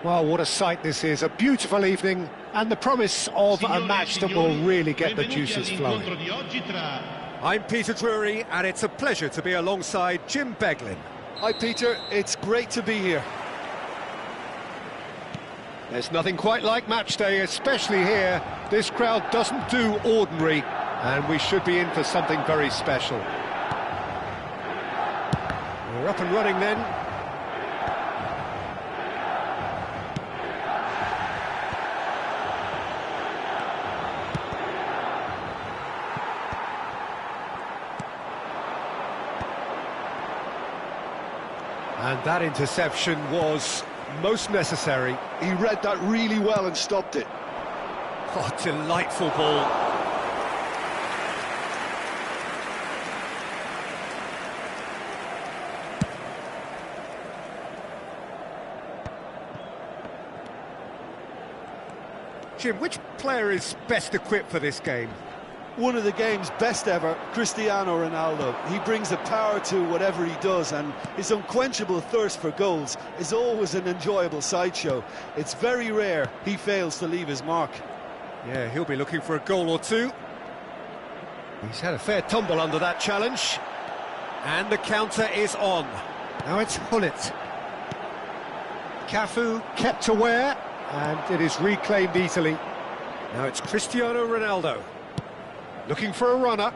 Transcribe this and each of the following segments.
Well, what a sight this is, a beautiful evening, and the promise of a match that will really get the juices flowing. I'm Peter Drury, and it's a pleasure to be alongside Jim Beglin. Hi Peter, it's great to be here. There's nothing quite like match day, especially here. This crowd doesn't do ordinary, and we should be in for something very special. We're up and running then. And that interception was most necessary. He read that really well and stopped it. Oh, delightful ball. Jim, which player is best equipped for this game? One of the game's best ever, Cristiano Ronaldo. He brings a power to whatever he does, and his unquenchable thirst for goals is always an enjoyable sideshow. It's very rare he fails to leave his mark. Yeah, he'll be looking for a goal or two. He's had a fair tumble under that challenge. And the counter is on. Now it's Hullet. Cafu kept aware, and it is reclaimed easily. Now it's Cristiano Ronaldo. Looking for a runner.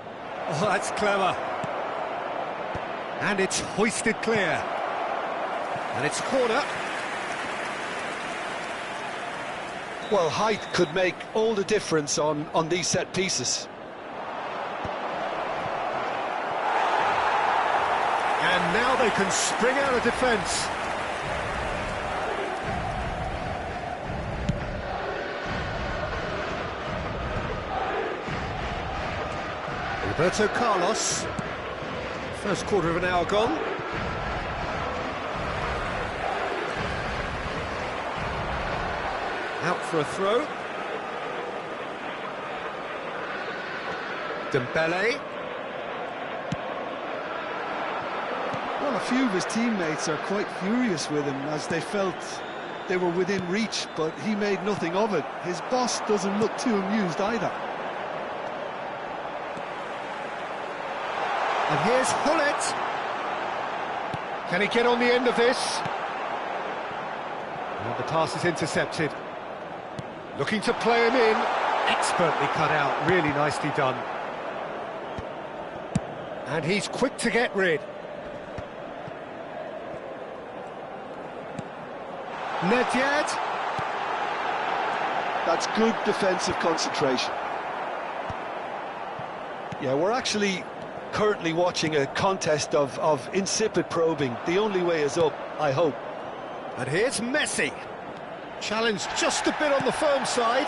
Oh, that's clever. And it's hoisted clear. And it's corner. Well, height could make all the difference on these set pieces. And now they can spring out of defence. Roberto Carlos. First quarter of an hour gone. Out for a throw. Dembele. Well, a few of his teammates are quite furious with him as they felt they were within reach, but he made nothing of it. His boss doesn't look too amused either. And here's Hullet. Can he get on the end of this? And the pass is intercepted. Looking to play him in. Expertly cut out, really nicely done. And he's quick to get rid. Nedved. That's good defensive concentration. Yeah, we're actually currently watching a contest of insipid probing. The only way is up, I hope. And here's Messi. Challenge just a bit on the firm side.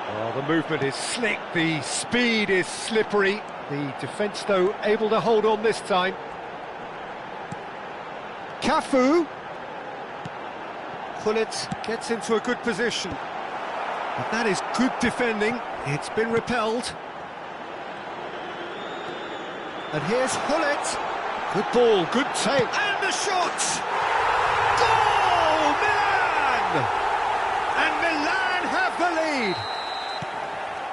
Oh, the movement is slick, the speed is slippery. The defence, though, able to hold on this time. Cafu. Hullet gets into a good position. But that is good defending. It's been repelled. And here's Hullet. Good ball, good take. And the shot! Goal! Milan! And Milan have the lead.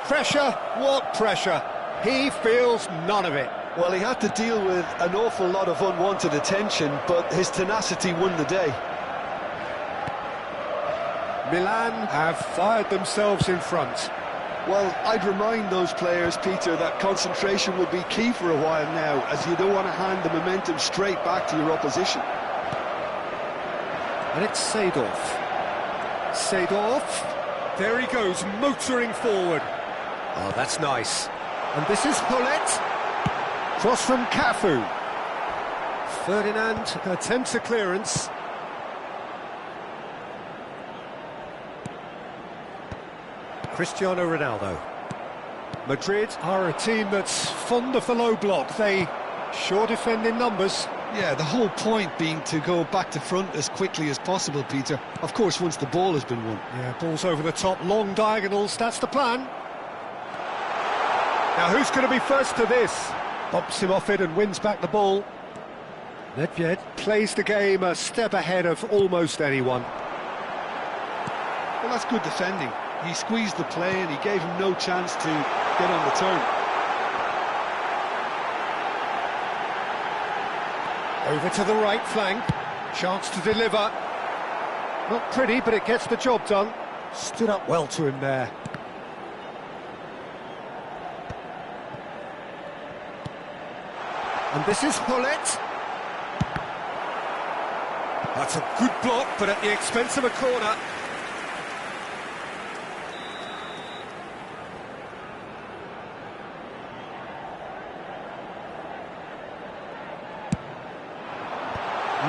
Pressure, what pressure? He feels none of it. Well, he had to deal with an awful lot of unwanted attention, but his tenacity won the day. Milan have fired themselves in front. Well, I'd remind those players, Peter, that concentration will be key for a while now, as you don't want to hand the momentum straight back to your opposition. And it's Seedorf. Seedorf. There he goes, motoring forward. Oh, that's nice. And this is Hullet. Cross from Cafu. Ferdinand attempts a clearance. Cristiano Ronaldo. Madrid are a team that's fond of the low block. They sure defend in numbers. Yeah, the whole point being to go back to front as quickly as possible, Peter. Of course, once the ball has been won. Yeah, balls over the top, long diagonals, that's the plan. Now, who's going to be first to this? Bumps him off it and wins back the ball. Nedved plays the game a step ahead of almost anyone. Well, that's good defending. He squeezed the play and he gave him no chance to get on the turn. Over to the right flank. Chance to deliver. Not pretty, but it gets the job done. Stood up well to him there. And this is Hullet. That's a good block, but at the expense of a corner.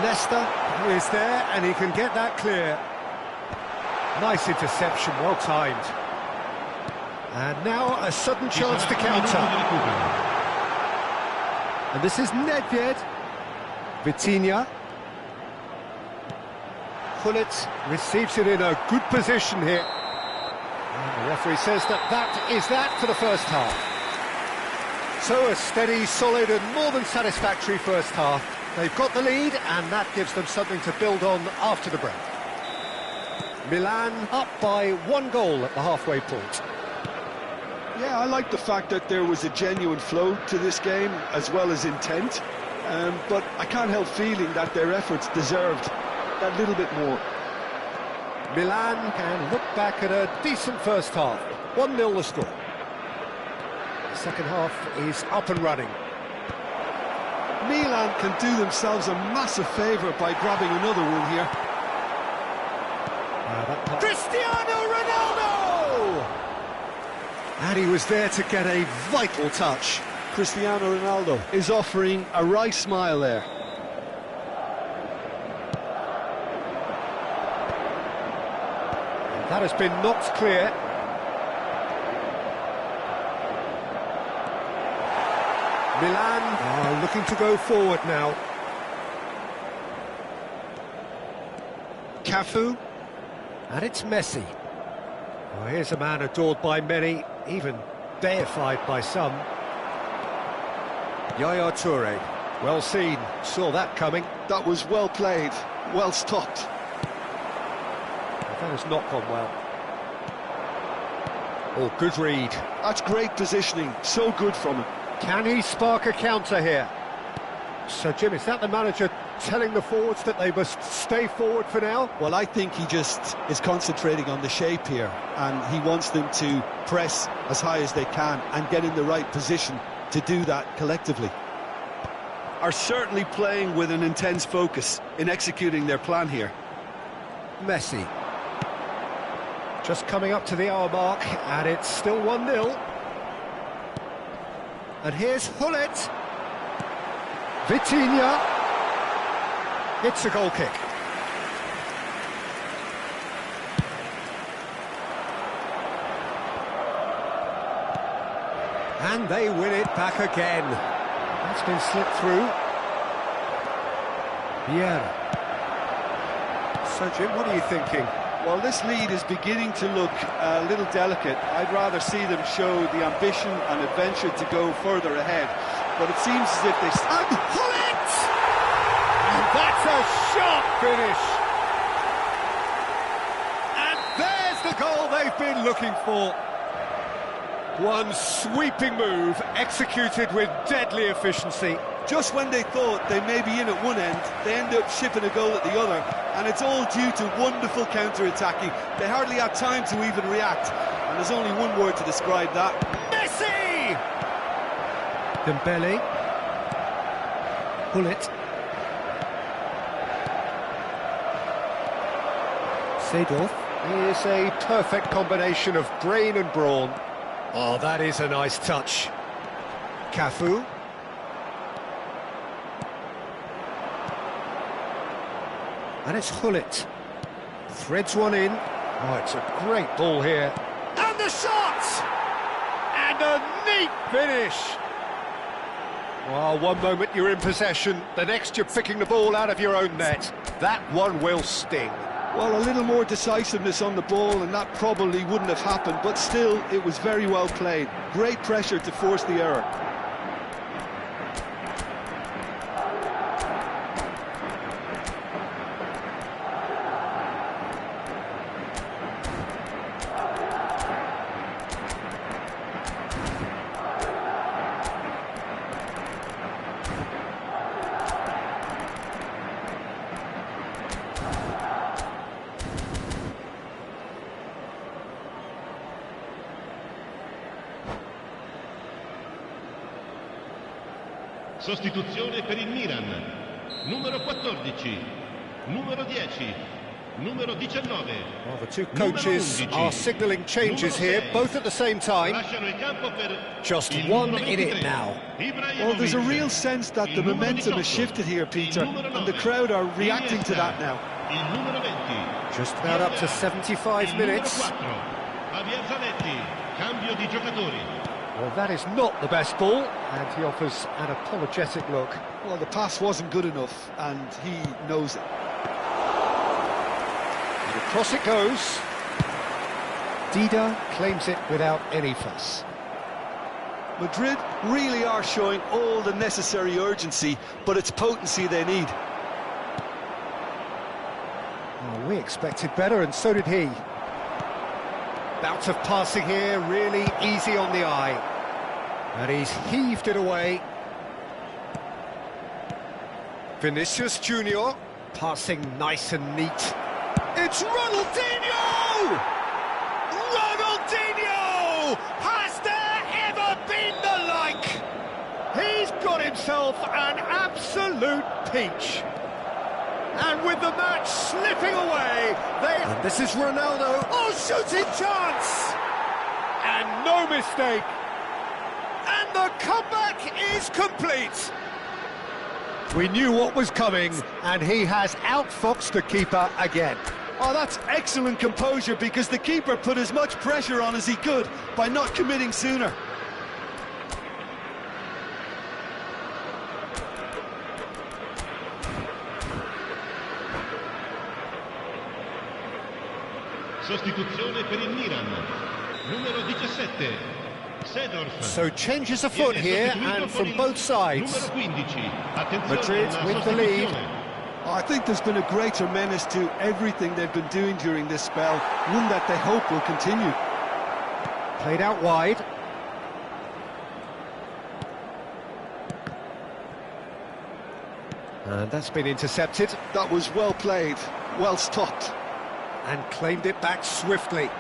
Nesta is there, and he can get that clear. Nice interception, well timed. And now a sudden chance to counter. And this is Nedved. Vitinha. Hullet receives it in a good position here. And the referee says that is that for the first half. So a steady, solid and more than satisfactory first half. They've got the lead and that gives them something to build on after the break. Milan up by 1 goal at the halfway point. Yeah, I like the fact that there was a genuine flow to this game as well as intent, but I can't help feeling that their efforts deserved that little bit more. Milan can look back at a decent first half. 1-0 the score. The second half is up and running. Milan can do themselves a massive favour by grabbing another one here. Cristiano Ronaldo! And he was there to get a vital touch. Cristiano Ronaldo is offering a wry smile there. That has been knocked clear. Milan are looking to go forward now. Cafu. And it's Messi. Well, here's a man adored by many, even deified by some. Yaya Toure. Well seen, saw that coming. That was well played, well stopped. That has not gone well. Oh, good read. That's great positioning, so good from him. Can he spark a counter here? So, Jim, is that the manager telling the forwards that they must stay forward for now? Well, I think he just is concentrating on the shape here, and he wants them to press as high as they can and get in the right position to do that collectively. Are certainly playing with an intense focus in executing their plan here. Messi. Just coming up to the hour mark, and it's still 1-0. And here's Hullet. Vitinha. It's a goal kick. And they win it back again. That's been slipped through. Vieira. So, Jim, what are you thinking? Well, this lead is beginning to look a little delicate. I'd rather see them show the ambition and adventure to go further ahead. But it seems as if they... And Hullet! And that's a sharp finish! And there's the goal they've been looking for. One sweeping move, executed with deadly efficiency. Just when they thought they may be in at one end, they end up shipping a goal at the other, and it's all due to wonderful counter-attacking. They hardly had time to even react, and there's only one word to describe that. Messi! Dembele. Hullet. Seedorf is a perfect combination of brain and brawn. Oh, that is a nice touch. Cafu. And it's Hullet. Threads one in. Oh, it's a great ball here. And the shot! And a neat finish! Well, one moment you're in possession, the next you're picking the ball out of your own net. That one will sting. Well, a little more decisiveness on the ball and that probably wouldn't have happened, but still, it was very well played. Great pressure to force the error. Sostituzione per il Milan. Numero 14, numero 10, numero 19. Well, the two coaches are signalling changes here, both at the same time. Just 1 minute now. Well, there's a real sense that the momentum has shifted here, Peter, and the crowd are reacting to that now. Just about up to 75 minutes. Cambio di giocatori. Well, that is not the best ball, and he offers an apologetic look. Well, the pass wasn't good enough, and he knows it. And across it goes. Dida claims it without any fuss. Madrid really are showing all the necessary urgency, but it's potency they need. Well, we expected better, and so did he. Bout of passing here, really easy on the eye. And he's heaved it away. Vinicius Junior, passing nice and neat. It's Ronaldinho! Ronaldinho! Has there ever been the like? He's got himself an absolute peach. And with the match slipping away, and this is Ronaldo. Oh, shooting chance! And no mistake. And the comeback is complete. We knew what was coming, and he has outfoxed the keeper again. Oh, that's excellent composure, because the keeper put as much pressure on as he could by not committing sooner. Sostituzione per il Milan. Numero 17. So changes afoot here, and from both sides. Madrid with the lead. Oh, I think there's been a greater menace to everything they've been doing during this spell, one that they hope will continue. Played out wide. And that's been intercepted. That was well played, well stopped. And claimed it back swiftly.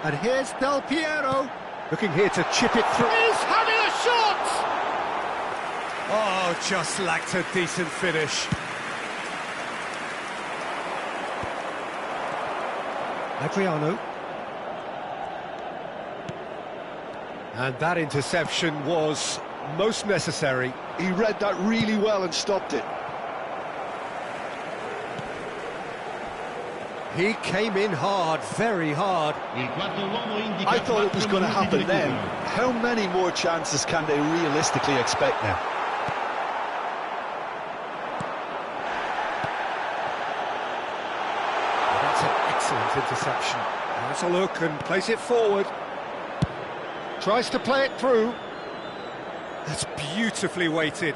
And here's Del Piero, looking here to chip it through. He's having a shot! Oh, just lacked a decent finish. Adriano. And that interception was most necessary. He read that really well and stopped it. He came in hard, very hard. I thought it was going to happen then. How many more chances can they realistically expect now? That's an excellent interception. Has a look and plays it forward. Tries to play it through. That's beautifully weighted.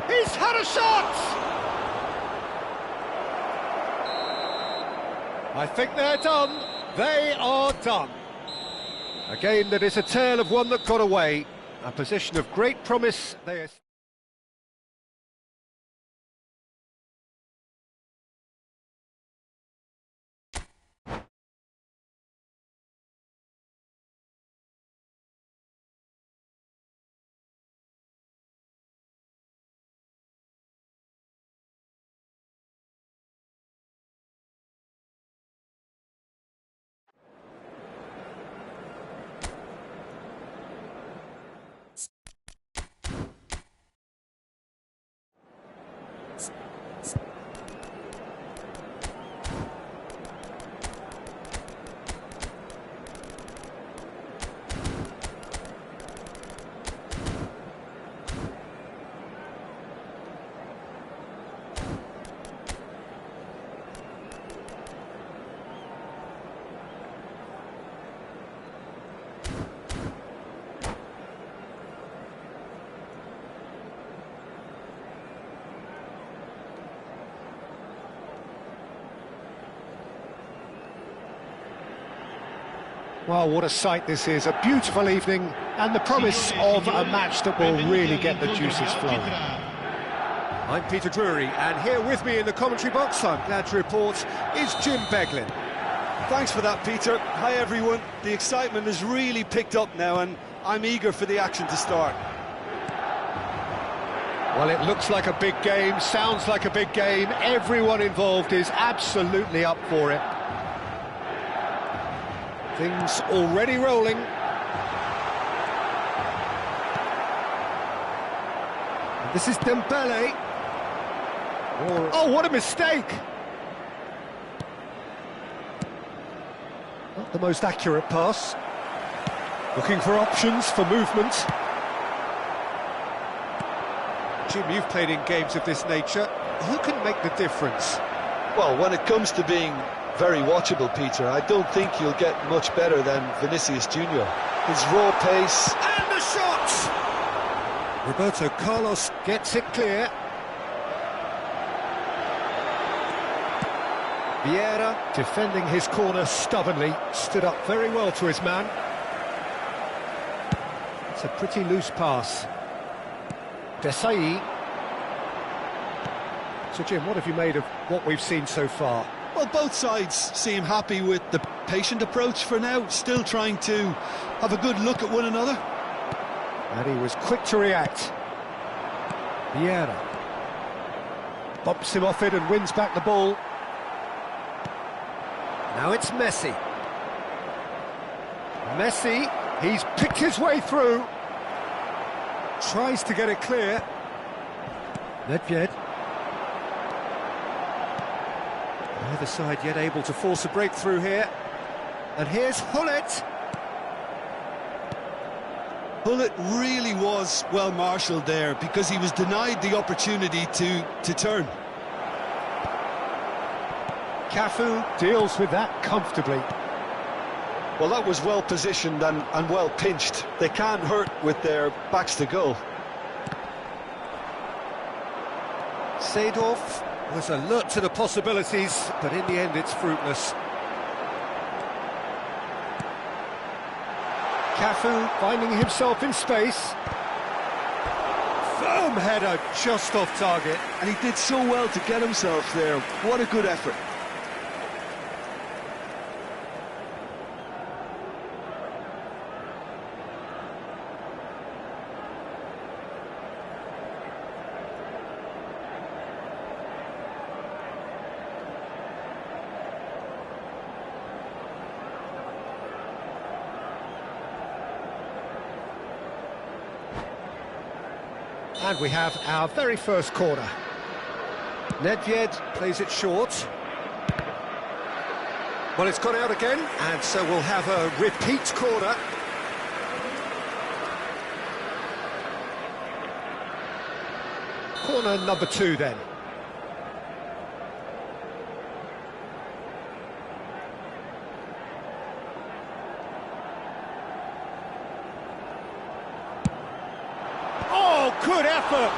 He's had a shot! I think they're done. They are done. A game that is a tale of one that got away. A position of great promise. They are... Well, what a sight this is, a beautiful evening, and the promise of a match that will really get the juices flowing. I'm Peter Drury, and here with me in the commentary box, I'm glad to report, is Jim Beglin. Thanks for that, Peter. Hi, everyone. The excitement has really picked up now, and I'm eager for the action to start. Well, it looks like a big game, sounds like a big game. Everyone involved is absolutely up for it. Things already rolling. And this is Dembele. Oh, what a mistake! Not the most accurate pass. Looking for options for movement. Jim, you've played in games of this nature. Who can make the difference? Well, when it comes to being very watchable, Peter, I don't think you'll get much better than Vinicius Junior. His raw pace... And the shot! Roberto Carlos gets it clear. Vieira, defending his corner stubbornly, stood up very well to his man. It's a pretty loose pass. Desai. So, Jim, what have you made of what we've seen so far? Well, both sides seem happy with the patient approach for now, still trying to have a good look at one another. And he was quick to react. Vieira bumps him off it and wins back the ball. Now it's Messi. Messi, he's picked his way through. Tries to get it clear. Nedved. Neither side yet able to force a breakthrough here. And here's Hullet. Hullet really was well marshalled there because he was denied the opportunity to turn. Cafu deals with that comfortably. Well, that was well positioned and well pinched. They can't hurt with their backs to goal. Seedorf was alert to the possibilities, but in the end it's fruitless. Cafu finding himself in space. Firm header just off target. And he did so well to get himself there. What a good effort. And we have our very first corner. Nedved plays it short. Well, it's gone out again, and so we'll have a repeat corner. Corner number 2 then. Good effort!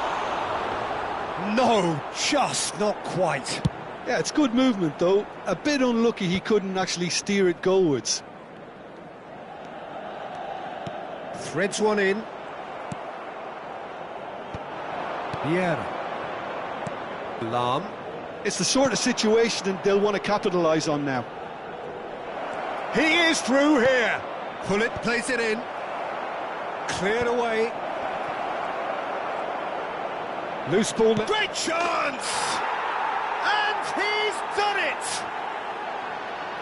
No, just not quite. Yeah, it's good movement though. A bit unlucky he couldn't actually steer it goalwards. Threads one in. Vieira. Lam. It's the sort of situation they'll want to capitalise on now. He is through here. Hullet plays it in. Cleared away. Loose ball. Great chance! And he's done it!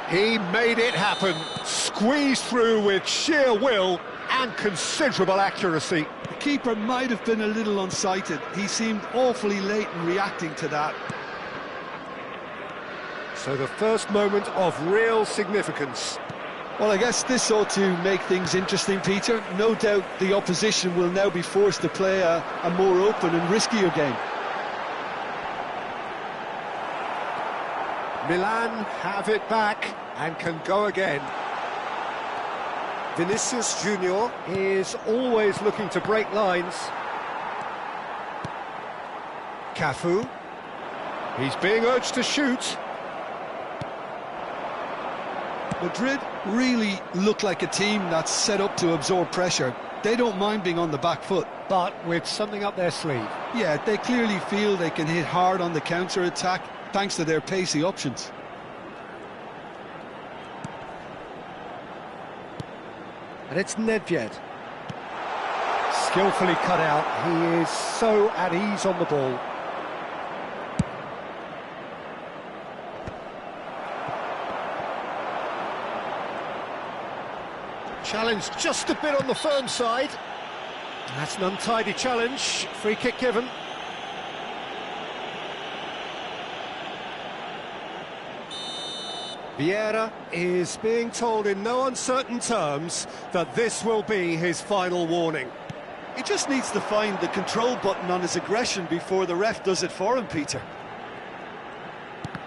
He made it happen. Squeezed through with sheer will and considerable accuracy. The keeper might have been a little unsighted. He seemed awfully late in reacting to that. So the first moment of real significance. Well, I guess this ought to make things interesting, Peter. No doubt the opposition will now be forced to play a more open and riskier game. Milan have it back and can go again. Vinicius Junior is always looking to break lines. Cafu. He's being urged to shoot. Madrid really look like a team that's set up to absorb pressure. They don't mind being on the back foot. But with something up their sleeve. Yeah, they clearly feel they can hit hard on the counter-attack thanks to their pacey options. And it's Nedved. Skillfully cut out. He is so at ease on the ball. Challenge just a bit on the firm side. That's an untidy challenge. Free kick given. Vieira is being told in no uncertain terms that this will be his final warning. He just needs to find the control button on his aggression before the ref does it for him, Peter.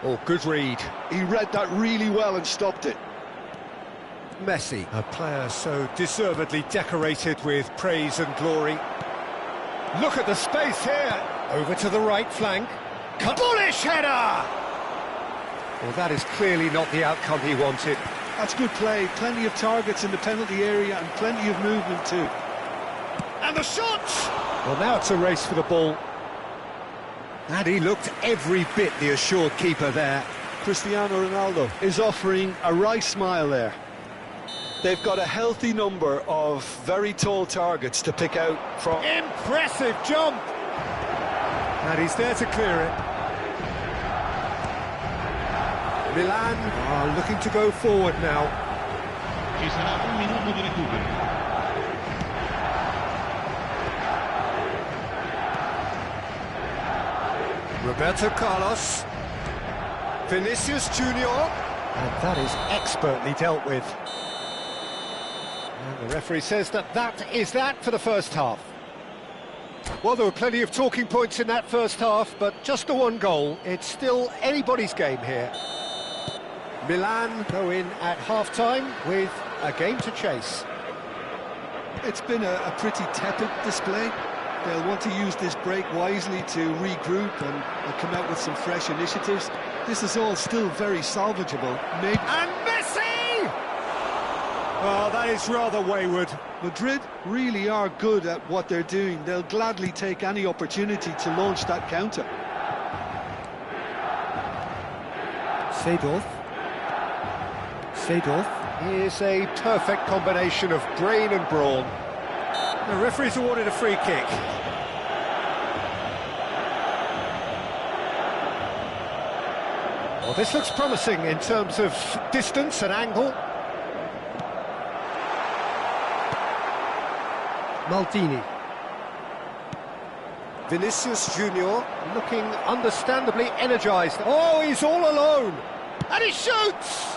Oh, good read. He read that really well and stopped it. Messi. A player so deservedly decorated with praise and glory. Look at the space here. Over to the right flank. Bullish header! Well, that is clearly not the outcome he wanted. That's good play. Plenty of targets in the penalty area and plenty of movement too. And the shot! Well, now it's a race for the ball. And he looked every bit the assured keeper there. Cristiano Ronaldo is offering a right smile there. They've got a healthy number of very tall targets to pick out from. Impressive jump! And he's there to clear it. Milan are looking to go forward now. Ci sarà un minuto di recupero. Roberto Carlos. Vinicius Junior. And that is expertly dealt with. And the referee says that is that for the first half. Well, there were plenty of talking points in that first half, but just the one goal. It's still anybody's game here. Milan go in at half-time with a game to chase. It's been a pretty tepid display. They'll want to use this break wisely to regroup and come out with some fresh initiatives. This is all still very salvageable. Maybe. And Messi! Oh, that is rather wayward. Madrid really are good at what they're doing. They'll gladly take any opportunity to launch that counter. Seedorf is a perfect combination of brain and brawn. The referee's awarded a free kick. Well, this looks promising in terms of distance and angle. Maldini. Vinicius Junior. Looking understandably energised. Oh, he's all alone! And he shoots!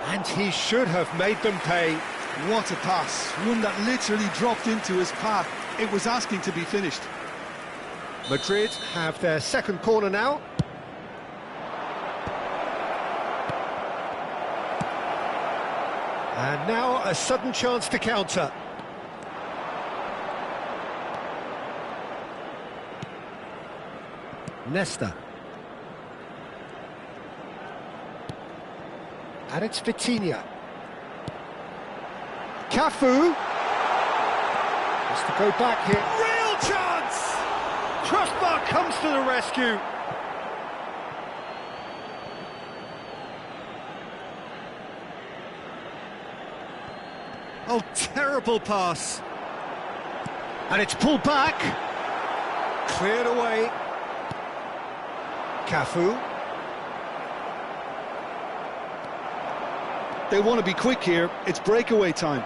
And he should have made them pay. What a pass. One that literally dropped into his path. It was asking to be finished. Madrid have their second corner now. And now a sudden chance to counter. Nesta. And it's Vitinha. Cafu. Has to go back here. Real chance! Crossbar comes to the rescue. Oh, terrible pass. And it's pulled back. Cleared away. Cafu. They want to be quick here. It's breakaway time.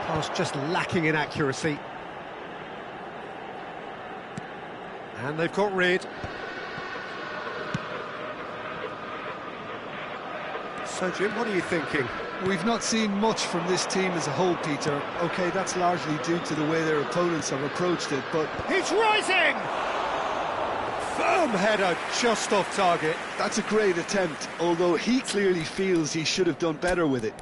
Pass just lacking in accuracy. And they've got rid. So, Jim, what are you thinking? We've not seen much from this team as a whole, Peter. OK, that's largely due to the way their opponents have approached it, but... He's rising! Firm header just off target. That's a great attempt, although he clearly feels he should have done better with it.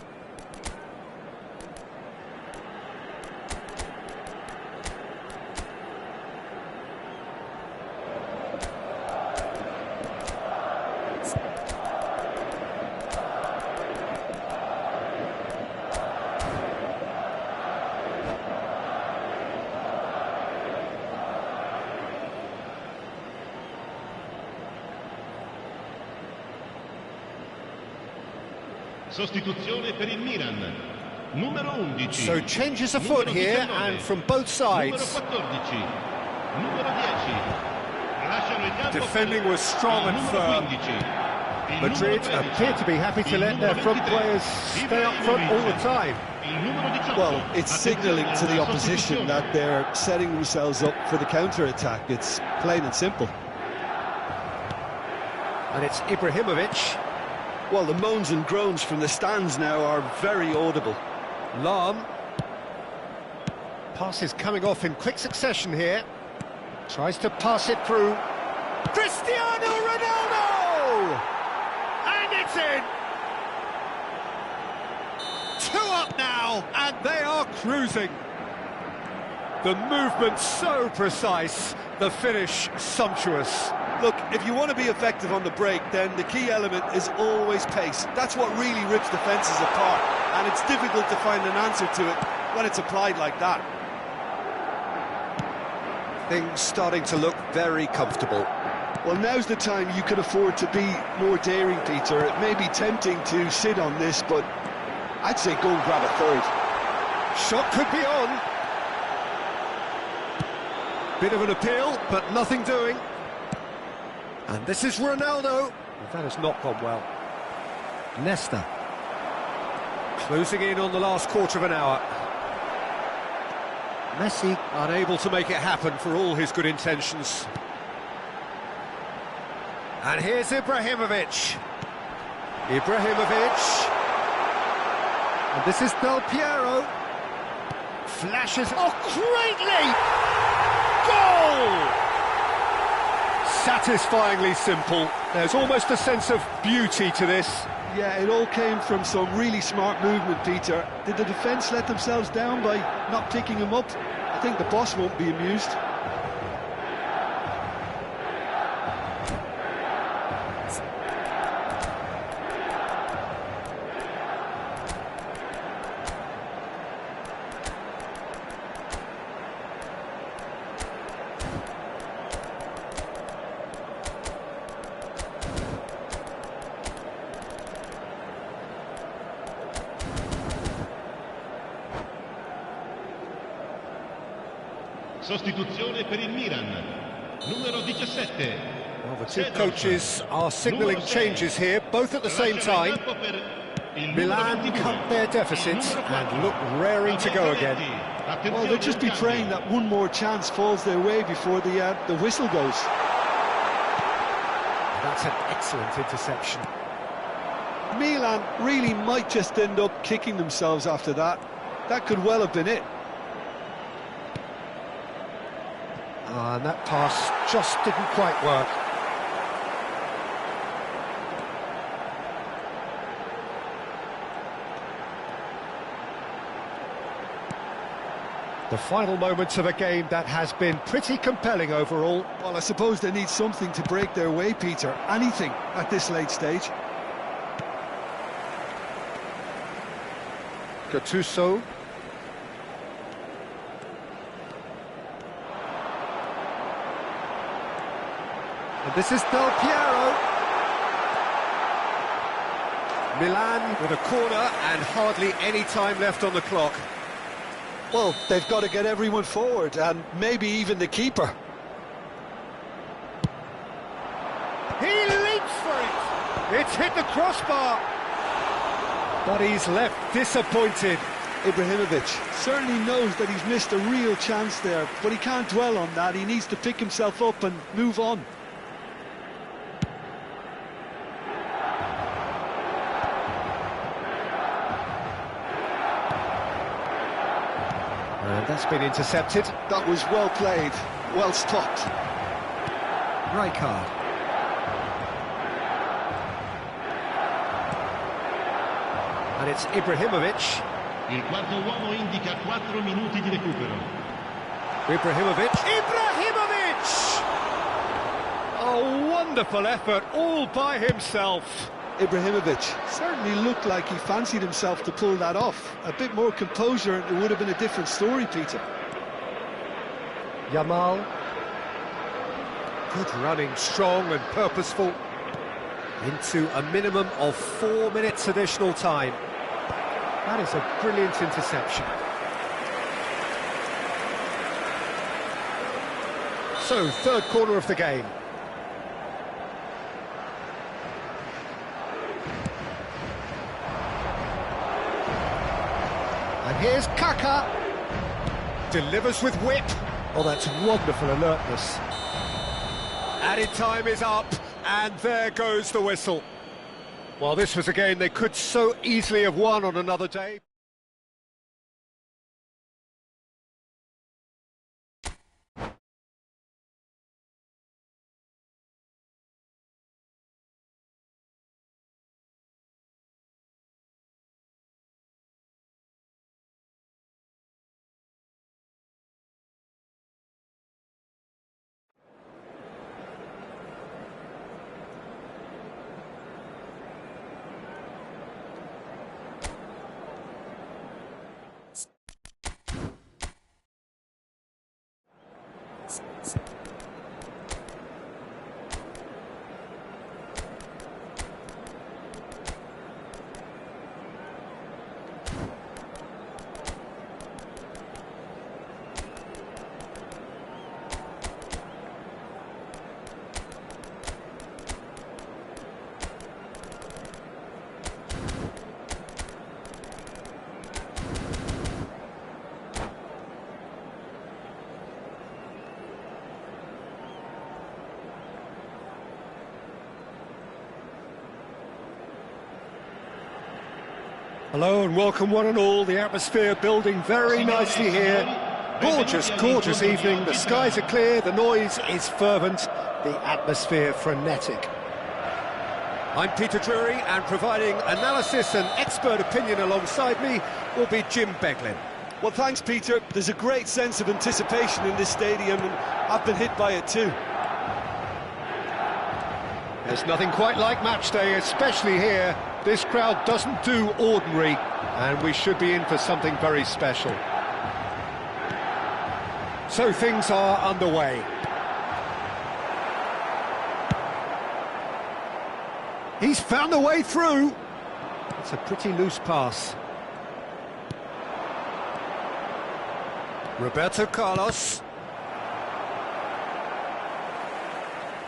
Sostituzione per il Milan. Numero 11. So changes afoot here, and from both sides. Numero 14. Numero 10. Lasciano il campo. Defending was strong and firm. Madrid appear to be happy to let their front players stay up front all the time. Well, it's signalling to the opposition that they're setting themselves up for the counter-attack. It's plain and simple. And it's Ibrahimovic. Well, the moans and groans from the stands now are very audible. Lahm. Passes coming off in quick succession here. Tries to pass it through. Cristiano Ronaldo! And it's in! 2 up now, and they are cruising. The movement so precise, the finish sumptuous. Look, if you want to be effective on the break, then the key element is always pace. That's what really rips defences apart, and it's difficult to find an answer to it when it's applied like that. Things starting to look very comfortable. Well, now's the time you can afford to be more daring, Peter. It may be tempting to sit on this, but I'd say go and grab a third. Shot could be on. Bit of an appeal, but nothing doing. And this is Ronaldo. That has not gone well. Nesta. Closing in on the last quarter of an hour. Messi. Unable to make it happen for all his good intentions. And here's Ibrahimovic. Ibrahimovic. And this is Del Piero. Flashes. Oh, great leap! Goal! Satisfyingly simple. There's almost a sense of beauty to this. Yeah, it all came from some really smart movement, Peter. Did the defence let themselves down by not picking him up? I think the boss won't be amused. Sostituzione per il Milan. Numero 17. Well, the two coaches are signalling changes here, both at the same time. Milan cut their deficit and look raring to go again. Well, they'll just be praying that one more chance falls their way before the whistle goes. That's an excellent interception. Milan really might just end up kicking themselves after that. That could well have been it. And that pass just didn't quite work. The final moments of a game that has been pretty compelling overall. Well, I suppose they need something to break their way, Peter. Anything at this late stage. Gattuso. And this is Del Piero. Milan with a corner and hardly any time left on the clock. Well, they've got to get everyone forward, and maybe even the keeper. He leaps for it. It's hit the crossbar. But he's left disappointed. Ibrahimovic certainly knows that he's missed a real chance there, but he can't dwell on that. He needs to pick himself up and move on. And that's been intercepted. That was well played, well stopped. Rijkaard. And it's Ibrahimovic. Il quarto uomo indica 4 minuti di recupero. Ibrahimovic. Ibrahimovic! A wonderful effort all by himself. Ibrahimovic certainly looked like he fancied himself to pull that off. A bit more composure and it would have been a different story, Peter. Yamal. Good running, strong and purposeful. into a minimum of 4 minutes additional time. That is a brilliant interception. So, third corner of the game. And here's Kaka. Delivers with whip. Oh, that's wonderful alertness. Added time is up, and there goes the whistle. Well, this was a game they could so easily have won on another day. Hello and welcome one and all. The atmosphere building very nicely here. Gorgeous, gorgeous evening. The skies are clear, the noise is fervent, the atmosphere frenetic. I'm Peter Drury, and providing analysis and expert opinion alongside me will be Jim Beglin. Well, thanks, Peter. There's a great sense of anticipation in this stadium, and I've been hit by it too. There's nothing quite like match day, especially here. This crowd doesn't do ordinary, and we should be in for something very special. So things are underway. He's found a way through. It's a pretty loose pass. Roberto Carlos.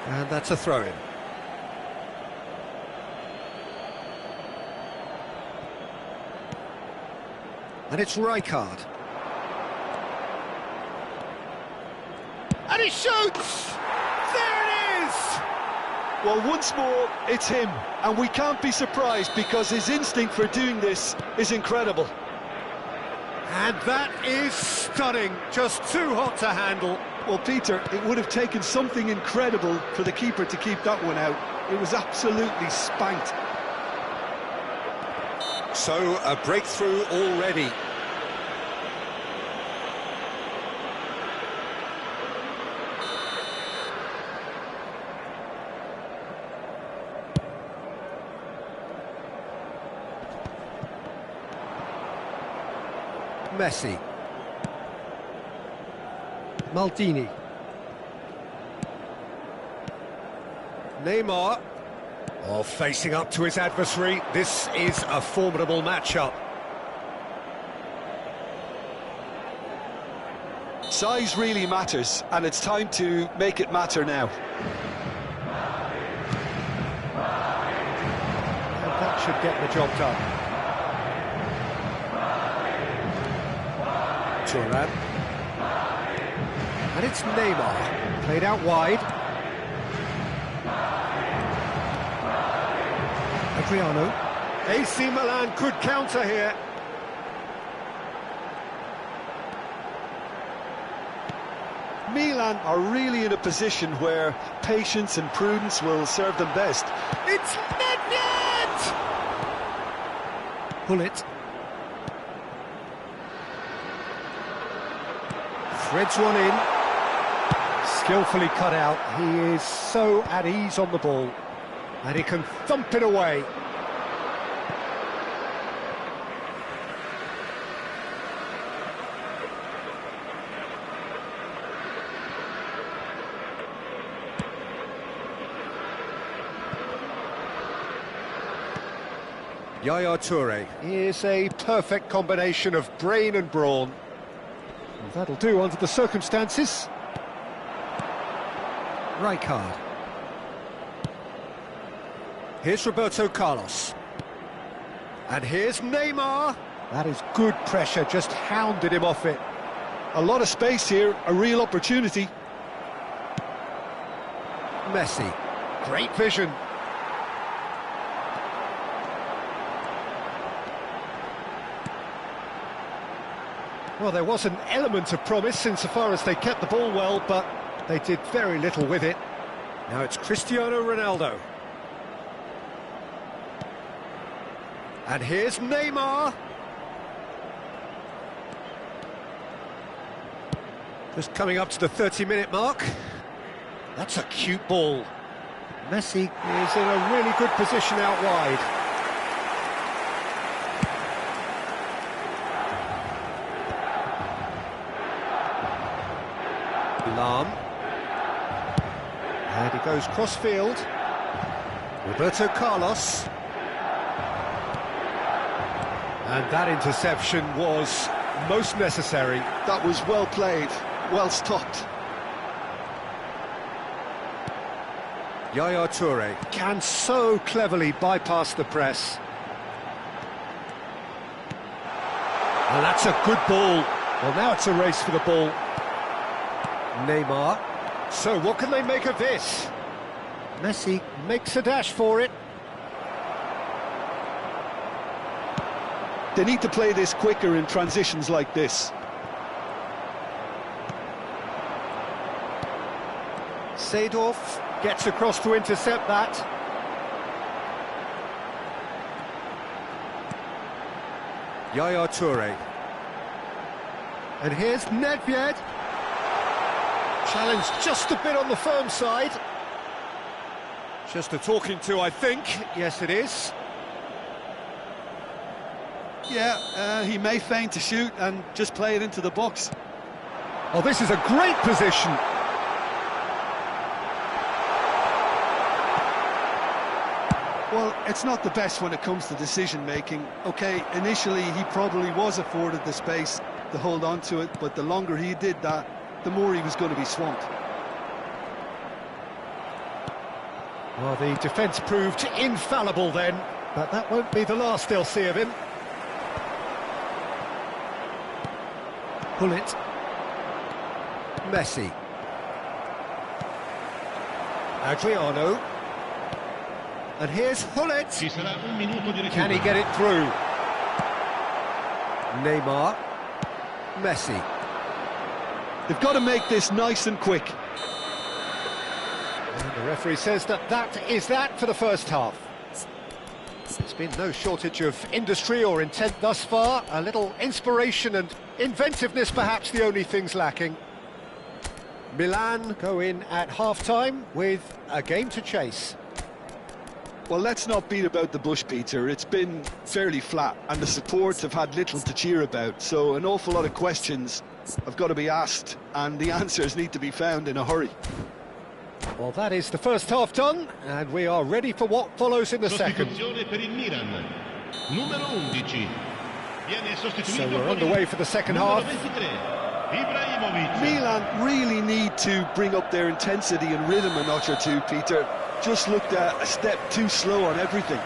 And that's a throw-in. And it's Rijkaard. And he shoots! There it is! Well, once more, it's him, and we can't be surprised because his instinct for doing this is incredible. And that is stunning, just too hot to handle. Well, Peter, it would have taken something incredible for the keeper to keep that one out. It was absolutely spanked. So, a breakthrough already. Messi. Maldini. Neymar. Oh, facing up to his adversary. This is a formidable matchup. Size really matters, and it's time to make it matter now. And that should get the job done. Thuram. And it's Neymar. Played out wide. Adriano. AC Milan could counter here. Milan are really in a position where patience and prudence will serve them best. It's Nedved! Bullet. Threads one in. Skillfully cut out. He is so at ease on the ball. And he can thump it away. Yaya Toure is a perfect combination of brain and brawn. Well, that'll do under the circumstances. Rijkaard. Here's Roberto Carlos. And here's Neymar. That is good pressure, just hounded him off it. A lot of space here, a real opportunity. Messi. Great vision. Well, there was an element of promise insofar as they kept the ball well, but they did very little with it. Now it's Cristiano Ronaldo. And here's Neymar. Just coming up to the 30-minute mark. That's a cute ball. Messi is in a really good position out wide. Lam. And he goes cross-field. Roberto Carlos. And that interception was most necessary. That was well played, well stopped. Yaya Toure can so cleverly bypass the press. And that's a good ball. Well, now it's a race for the ball. Neymar. So what can they make of this? Messi makes a dash for it. They need to play this quicker in transitions like this. Seedorf gets across to intercept that. Yaya Toure. And here's Nedved. Challenge just a bit on the firm side. Just a talking to, I think. Yes, it is. Yeah, he may feign to shoot and just play it into the box. Oh, this is a great position. Well, it's not the best when it comes to decision-making. OK, initially he probably was afforded the space to hold on to it, but the longer he did that, the more he was going to be swamped. Well, the defence proved infallible then, but that won't be the last they'll see of him. Pull it. Messi. Adriano. And here's Hullet. Can he get it through? Neymar. Messi. They've got to make this nice and quick. And the referee says that is that for the first half. There's been no shortage of industry or intent thus far. A little inspiration and inventiveness, perhaps the only things lacking. Milan go in at half-time with a game to chase. Well, let's not beat about the bush, Peter. It's been fairly flat, and the supports have had little to cheer about. So an awful lot of questions have got to be asked, and the answers need to be found in a hurry. Well, that is the first half done, and we are ready for what follows in the second. So we're underway for the second half. Milan really need to bring up their intensity and rhythm a notch or two, Peter. Just looked a step too slow on everything.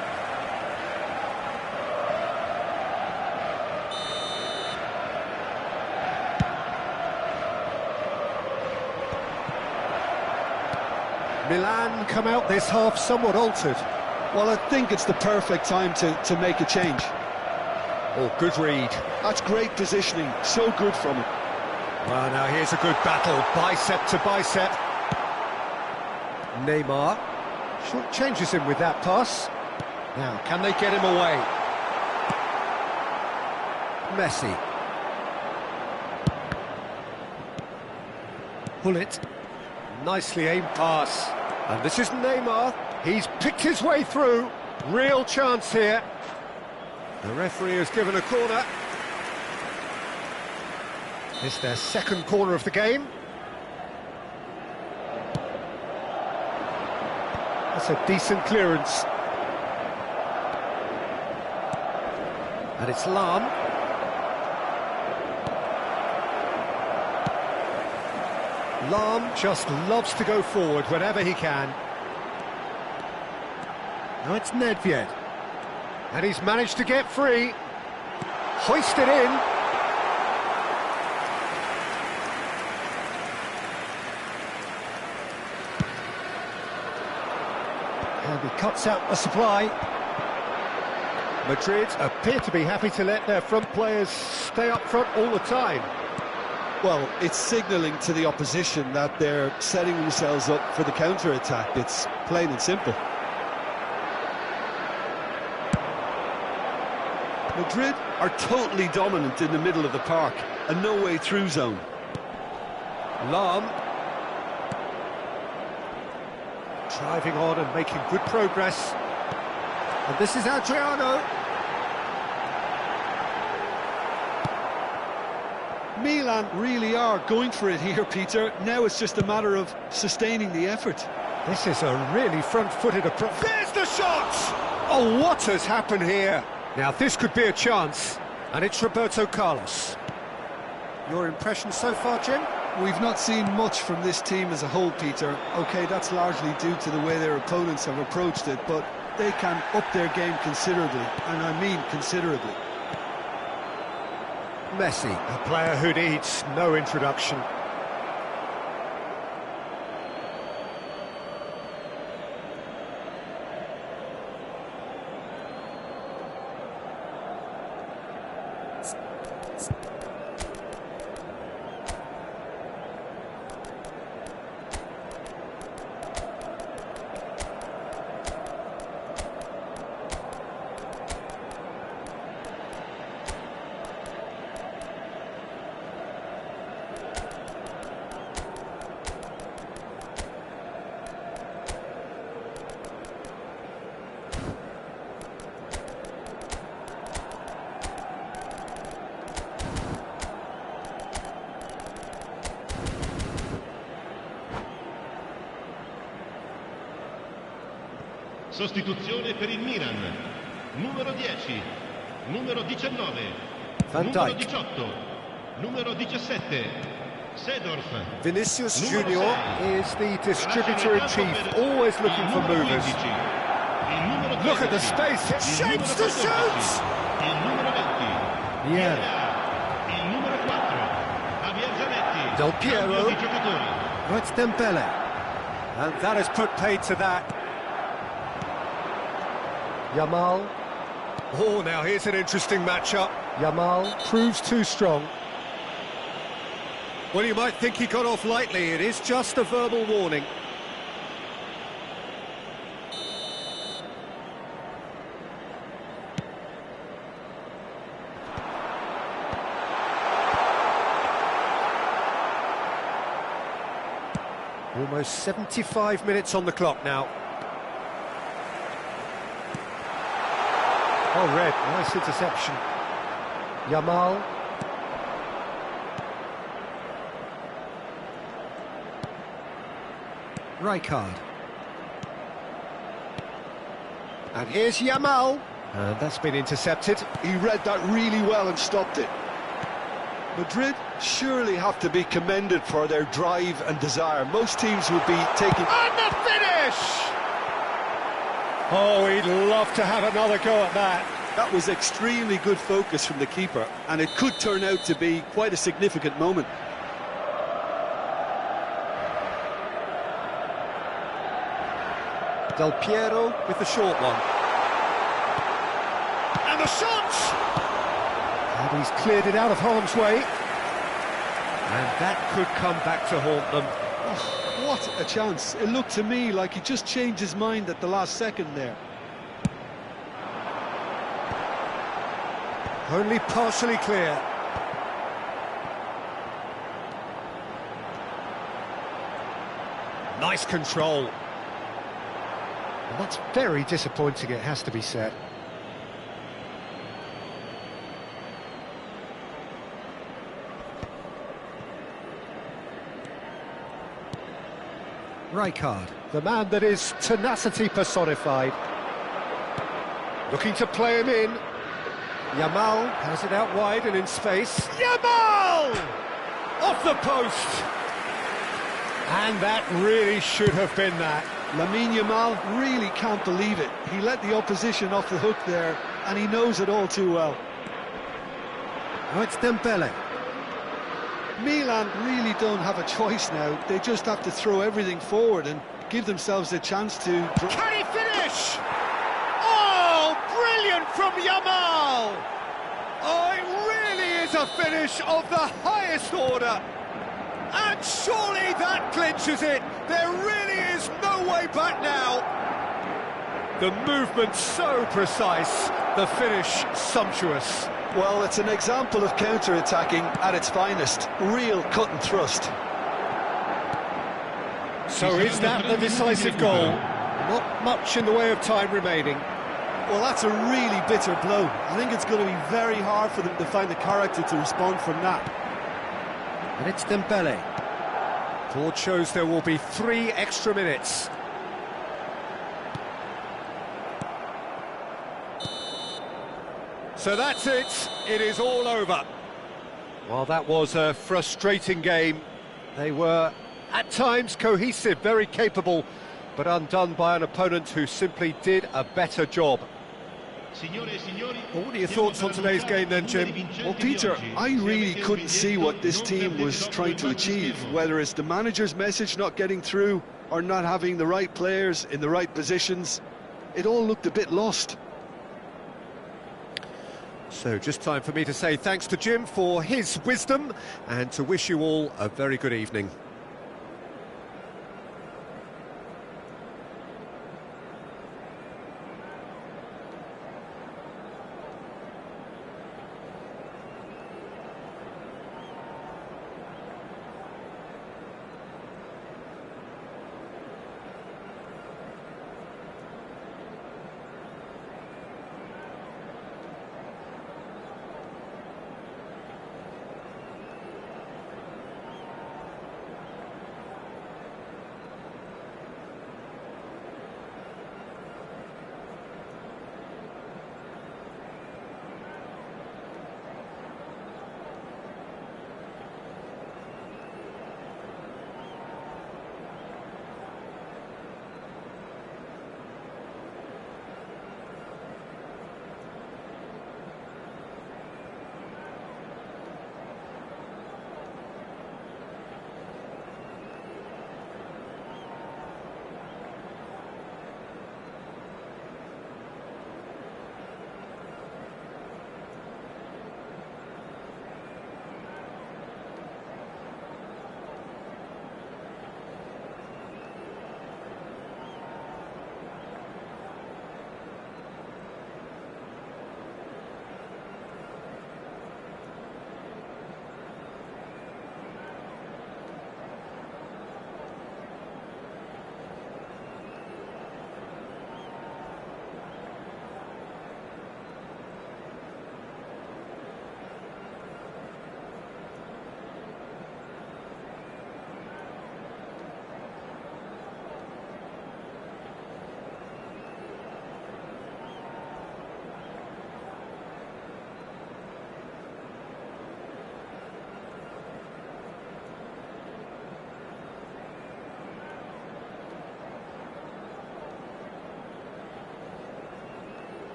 Milan come out this half somewhat altered. Well, I think it's the perfect time to make a change. Oh, good read. That's great positioning, so good from him. Well, now here's a good battle, bicep to bicep. Neymar short changes him with that pass. Now, can they get him away? Messi. Pull it. Nicely aimed pass. And this is Neymar. He's picked his way through. Real chance here. The referee has given a corner. It's their second corner of the game. That's a decent clearance. And it's Lam. Lam just loves to go forward whenever he can. Now it's Nedved. And he's managed to get free. Hoisted in. And he cuts out the supply. Madrid appear to be happy to let their front players stay up front all the time. Well, it's signalling to the opposition that they're setting themselves up for the counter-attack. It's plain and simple. Madrid are totally dominant in the middle of the park, a no-way-through zone. Lam. Driving on and making good progress. And this is Adriano. Milan really are going for it here, Peter. Now it's just a matter of sustaining the effort. This is a really front-footed approach. There's the shot! Oh, what has happened here? Now, this could be a chance, and it's Roberto Carlos. Your impression so far, Jim? We've not seen much from this team as a whole, Peter. OK, that's largely due to the way their opponents have approached it, but they can up their game considerably, and I mean considerably. Messi, a player who needs no introduction. Sostituzione per il Milan. Numero 10, numero 19, Van numero Dijk. 18, numero 17, Seedorf. Vinicius Numero Junior 6. is the distributor-in-chief, always looking for movers. Look at the space, it shapes to shoot! Il numero 20. Yeah. Il numero 4. Javier Zanetti. Del Piero. Cambio di giocatori. Right, Dembele. And that has put paid to that. Yamal. Oh, now here's an interesting matchup. Yamal proves too strong. Well, you might think he got off lightly. It is just a verbal warning. Almost 75 minutes on the clock now. Oh, red, nice interception. Yamal. Rijkaard. And here's Yamal. And that's been intercepted. He read that really well and stopped it. Madrid surely have to be commended for their drive and desire. Most teams would be taking... And the finish! Oh, he'd love to have another go at that. That was extremely good focus from the keeper, and it could turn out to be quite a significant moment. Del Piero with the short one. And the shot! And he's cleared it out of harm's way. And that could come back to haunt them. Oh, what a chance. It looked to me like he just changed his mind at the last second there. Only partially clear. Nice control. And that's very disappointing, it has to be said. Rijkaard, the man that is tenacity personified. Looking to play him in. Yamal has it out wide and in space. Yamal! Off the post! And that really should have been that. Lamine Yamal really can't believe it. He let the opposition off the hook there, and he knows it all too well. Now it's Dembele. Milan really don't have a choice now. They just have to throw everything forward and give themselves a chance to... Can he finish? Oh, brilliant from Yamal! Oh, it really is a finish of the highest order. And surely that clinches it. There really is no way back now. The movement so precise, the finish sumptuous. Well, it's an example of counter-attacking at its finest. Real cut and thrust. So is that the decisive goal? Not much in the way of time remaining. Well, that's a really bitter blow. I think it's going to be very hard for them to find the character to respond from that. And it's Dembele. Board shows there will be 3 extra minutes. So that's it. It is all over. Well, that was a frustrating game. They were, at times, cohesive, very capable, but undone by an opponent who simply did a better job. Well, what are your thoughts on today's game then, Jim? Well, Peter, I really couldn't see what this team was trying to achieve, whether it's the manager's message not getting through or not having the right players in the right positions. It all looked a bit lost. So just time for me to say thanks to Jim for his wisdom and to wish you all a very good evening.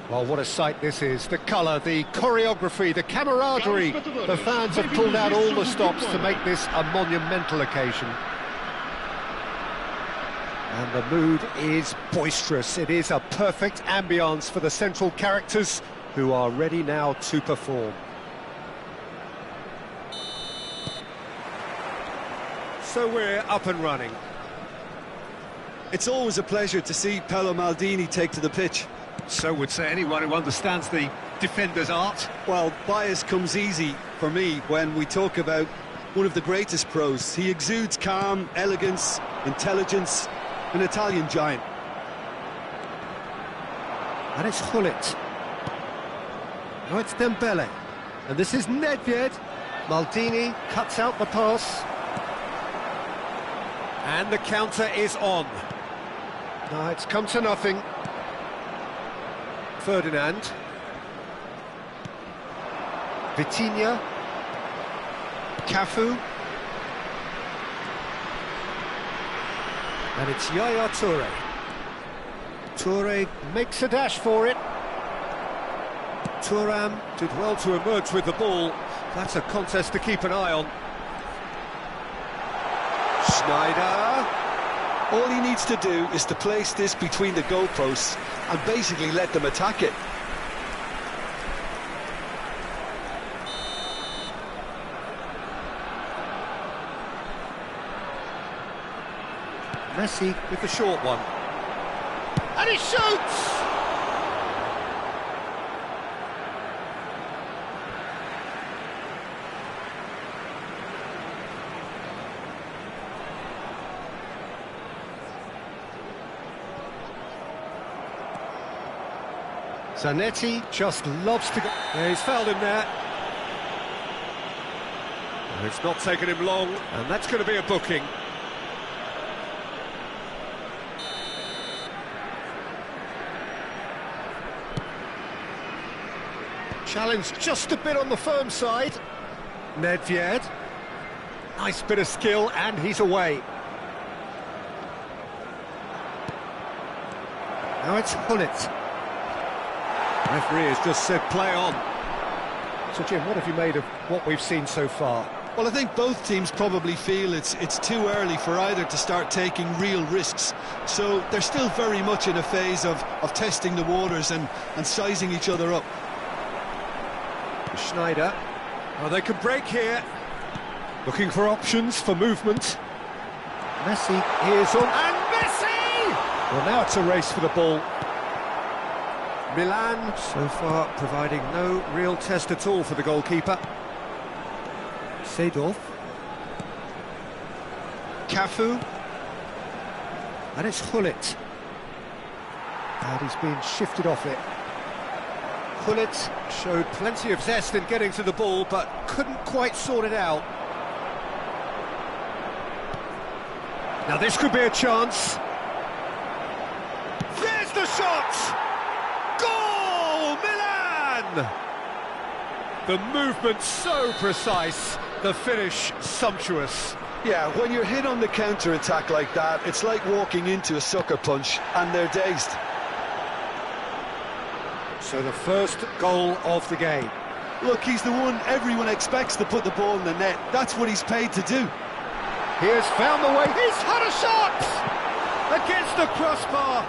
Well, what a sight this is. The colour, the choreography, the camaraderie. The fans have pulled out all the stops to make this a monumental occasion. And the mood is boisterous. It is a perfect ambience for the central characters who are ready now to perform. So we're up and running. It's always a pleasure to see Paolo Maldini take to the pitch. So would say anyone who understands the defender's art. Well, bias comes easy for me when we talk about one of the greatest pros. He exudes calm, elegance, intelligence, an Italian giant. And it's Gullit. Now it's Dembele. And this is Nedved. Maldini cuts out the pass. And the counter is on. Now it's come to nothing. Ferdinand. Vitinha. Cafu. And it's Yaya Toure. Toure makes a dash for it. Thuram did well to emerge with the ball. That's a contest to keep an eye on. Schneider. All he needs to do is to place this between the goalposts and basically let them attack it. Messi with the short one. And he shoots! Zanetti just loves to go. Yeah, he's fouled him there. It's not taken him long, and that's going to be a booking. Challenge just a bit on the firm side. Nedved. Nice bit of skill, and he's away. Now it's Gullit. Referee has just said play on. So Jim, what have you made of what we've seen so far? Well, I think both teams probably feel it's too early for either to start taking real risks. So they're still very much in a phase of testing the waters and sizing each other up. Schneider. Oh, they can break here. Looking for options for movement. Messi is on. And Messi! Well, now it's a race for the ball. Milan, so far, providing no real test at all for the goalkeeper. Seedorf. Cafu. And it's Gullit. And he's been shifted off it. Gullit showed plenty of zest in getting to the ball, but couldn't quite sort it out. Now this could be a chance. There's the shot! Goal! Milan! The movement so precise, the finish sumptuous. Yeah, when you're hit on the counter-attack like that, it's like walking into a sucker punch, and they're dazed. So the first goal of the game. Look, he's the one everyone expects to put the ball in the net. That's what he's paid to do. He has found the way. He's had a shot! Against the crossbar.